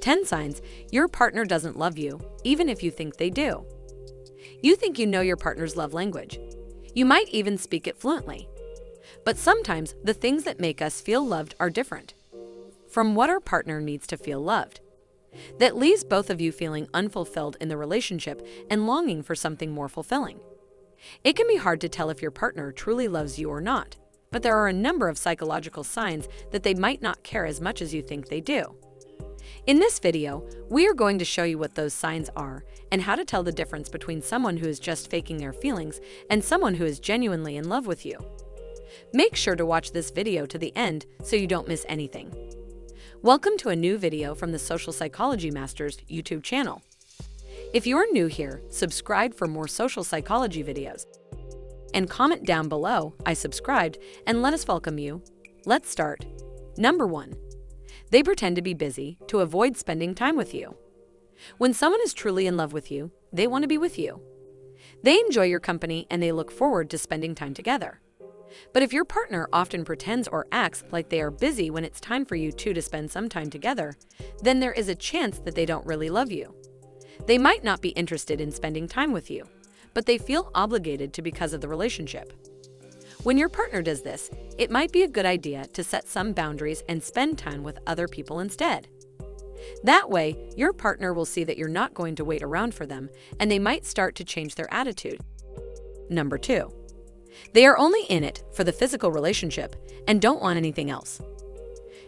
10 signs your partner doesn't love you, even if you think they do. You think you know your partner's love language. You might even speak it fluently. But sometimes the things that make us feel loved are different from what our partner needs to feel loved. That leaves both of you feeling unfulfilled in the relationship and longing for something more fulfilling. It can be hard to tell if your partner truly loves you or not, but there are a number of psychological signs that they might not care as much as you think they do. In this video, we are going to show you what those signs are and how to tell the difference between someone who is just faking their feelings and someone who is genuinely in love with you. Make sure to watch this video to the end so you don't miss anything. Welcome to a new video from the Social Psychology Masters YouTube channel. If you're new here, subscribe for more social psychology videos. And comment down below, I subscribed, and let us welcome you. Let's start. Number 1. They pretend to be busy to avoid spending time with you. When someone is truly in love with you, they want to be with you. They enjoy your company and they look forward to spending time together. But if your partner often pretends or acts like they are busy when it's time for you two to spend some time together, then there is a chance that they don't really love you. They might not be interested in spending time with you, but they feel obligated to because of the relationship. When your partner does this, it might be a good idea to set some boundaries and spend time with other people instead. That way, your partner will see that you're not going to wait around for them, and they might start to change their attitude. Number 2. They are only in it for the physical relationship and don't want anything else.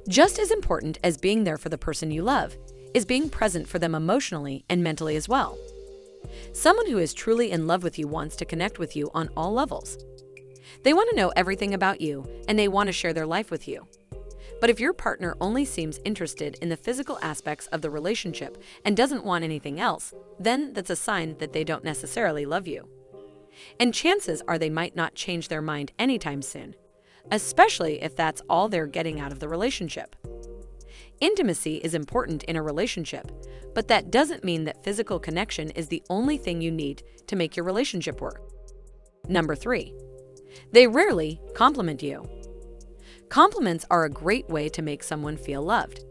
Just as important as being there for the person you love is being present for them emotionally and mentally as well. Someone who is truly in love with you wants to connect with you on all levels. They want to know everything about you and they want to share their life with you. But if your partner only seems interested in the physical aspects of the relationship and doesn't want anything else, then that's a sign that they don't necessarily love you. And chances are they might not change their mind anytime soon, especially if that's all they're getting out of the relationship. Intimacy is important in a relationship, but that doesn't mean that physical connection is the only thing you need to make your relationship work. Number 3. They rarely compliment you. Compliments are a great way to make someone feel loved.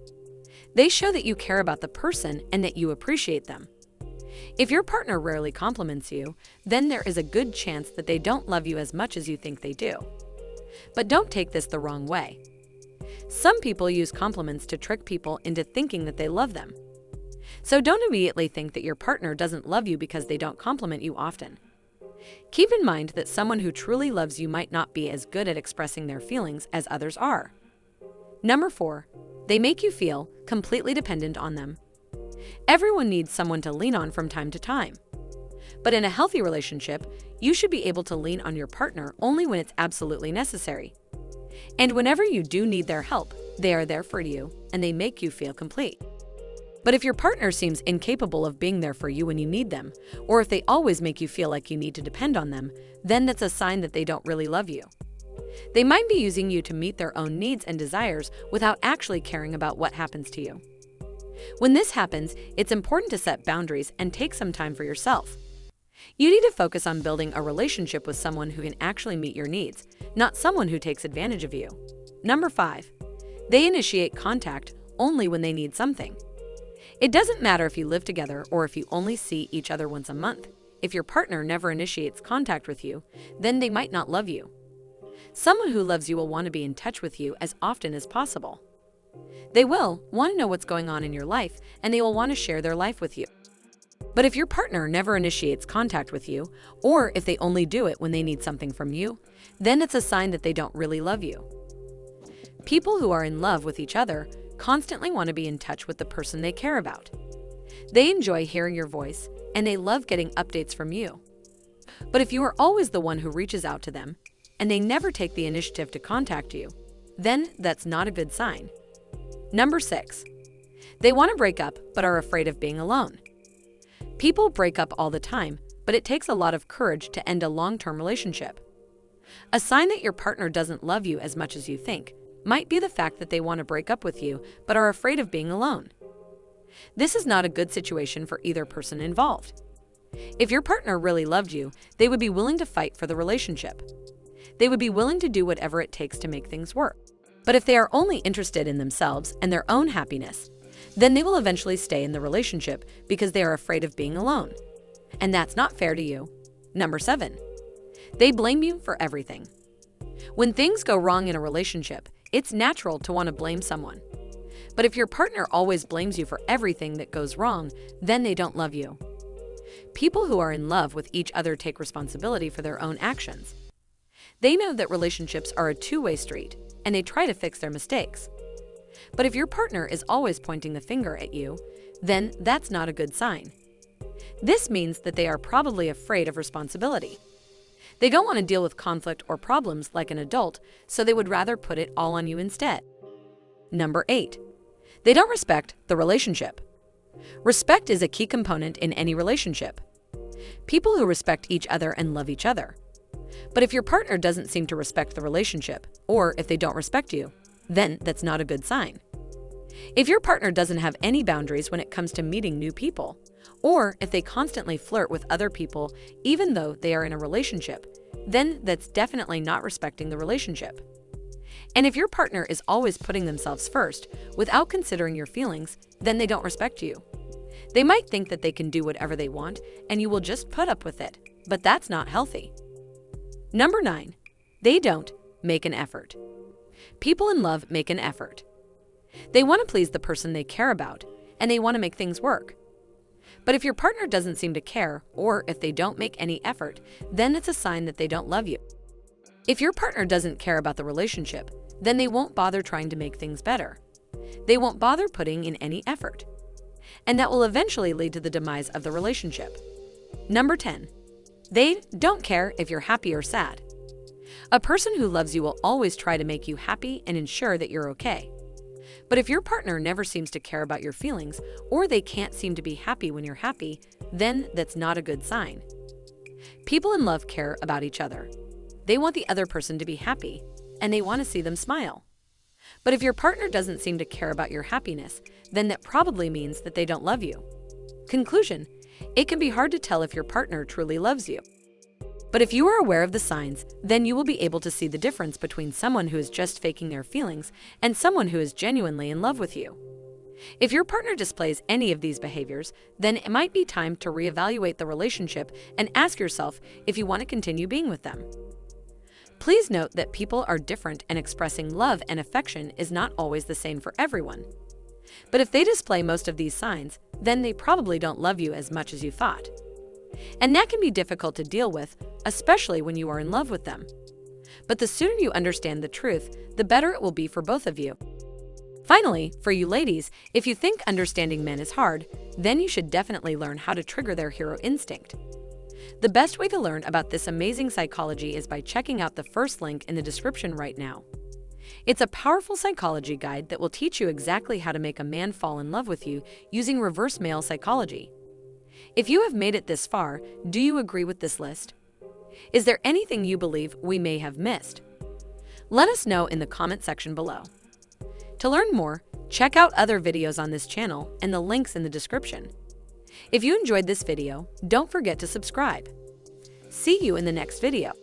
They show that you care about the person and that you appreciate them. If your partner rarely compliments you, then there is a good chance that they don't love you as much as you think they do. But don't take this the wrong way. Some people use compliments to trick people into thinking that they love them. So don't immediately think that your partner doesn't love you because they don't compliment you often. Keep in mind that someone who truly loves you might not be as good at expressing their feelings as others are. Number 4. They make you feel completely dependent on them. Everyone needs someone to lean on from time to time. But in a healthy relationship, you should be able to lean on your partner only when it's absolutely necessary. And whenever you do need their help, they are there for you and they make you feel complete. But if your partner seems incapable of being there for you when you need them, or if they always make you feel like you need to depend on them, then that's a sign that they don't really love you. They might be using you to meet their own needs and desires without actually caring about what happens to you. When this happens, it's important to set boundaries and take some time for yourself. You need to focus on building a relationship with someone who can actually meet your needs, not someone who takes advantage of you. Number 5. They initiate contact only when they need something. It doesn't matter if you live together or if you only see each other once a month. If your partner never initiates contact with you, then they might not love you. Someone who loves you will want to be in touch with you as often as possible. They will want to know what's going on in your life and they will want to share their life with you. But if your partner never initiates contact with you, or if they only do it when they need something from you, then it's a sign that they don't really love you. People who are in love with each other constantly want to be in touch with the person they care about. They enjoy hearing your voice and they love getting updates from you. But if you are always the one who reaches out to them and they never take the initiative to contact you, then that's not a good sign. Number 6. They want to break up but are afraid of being alone. People break up all the time, but it takes a lot of courage to end a long-term relationship. A sign that your partner doesn't love you as much as you think might be the fact that they want to break up with you but are afraid of being alone. This is not a good situation for either person involved. If your partner really loved you, they would be willing to fight for the relationship. They would be willing to do whatever it takes to make things work. But if they are only interested in themselves and their own happiness, then they will eventually stay in the relationship because they are afraid of being alone. And that's not fair to you. Number 7. They blame you for everything. When things go wrong in a relationship, it's natural to want to blame someone. But if your partner always blames you for everything that goes wrong, then they don't love you. People who are in love with each other take responsibility for their own actions. They know that relationships are a two-way street, and they try to fix their mistakes. But if your partner is always pointing the finger at you, then that's not a good sign. This means that they are probably afraid of responsibility. They don't want to deal with conflict or problems like an adult, so they would rather put it all on you instead. Number 8. They don't respect the relationship. Respect is a key component in any relationship. People who respect each other and love each other. But if your partner doesn't seem to respect the relationship, or if they don't respect you, then that's not a good sign. If your partner doesn't have any boundaries when it comes to meeting new people, or if they constantly flirt with other people even though they are in a relationship, then that's definitely not respecting the relationship. And if your partner is always putting themselves first without considering your feelings, then they don't respect you. They might think that they can do whatever they want and you will just put up with it, but that's not healthy. Number 9. They don't make an effort. People in love make an effort. They want to please the person they care about, and they want to make things work. But if your partner doesn't seem to care, or if they don't make any effort, then it's a sign that they don't love you. If your partner doesn't care about the relationship, then they won't bother trying to make things better. They won't bother putting in any effort. And that will eventually lead to the demise of the relationship. Number 10. They don't care if you're happy or sad. A person who loves you will always try to make you happy and ensure that you're okay. But if your partner never seems to care about your feelings, or they can't seem to be happy when you're happy, then that's not a good sign. People in love care about each other. They want the other person to be happy, and they want to see them smile. But if your partner doesn't seem to care about your happiness, then that probably means that they don't love you. Conclusion: it can be hard to tell if your partner truly loves you. But if you are aware of the signs, then you will be able to see the difference between someone who is just faking their feelings and someone who is genuinely in love with you. If your partner displays any of these behaviors, then it might be time to reevaluate the relationship and ask yourself if you want to continue being with them. Please note that people are different and expressing love and affection is not always the same for everyone. But if they display most of these signs, then they probably don't love you as much as you thought. And that can be difficult to deal with, especially when you are in love with them. But the sooner you understand the truth, the better it will be for both of you. Finally, for you ladies, if you think understanding men is hard, then you should definitely learn how to trigger their hero instinct. The best way to learn about this amazing psychology is by checking out the first link in the description right now. It's a powerful psychology guide that will teach you exactly how to make a man fall in love with you using reverse male psychology. If you have made it this far, do you agree with this list? Is there anything you believe we may have missed? Let us know in the comment section below. To learn more, check out other videos on this channel and the links in the description. If you enjoyed this video, don't forget to subscribe. See you in the next video.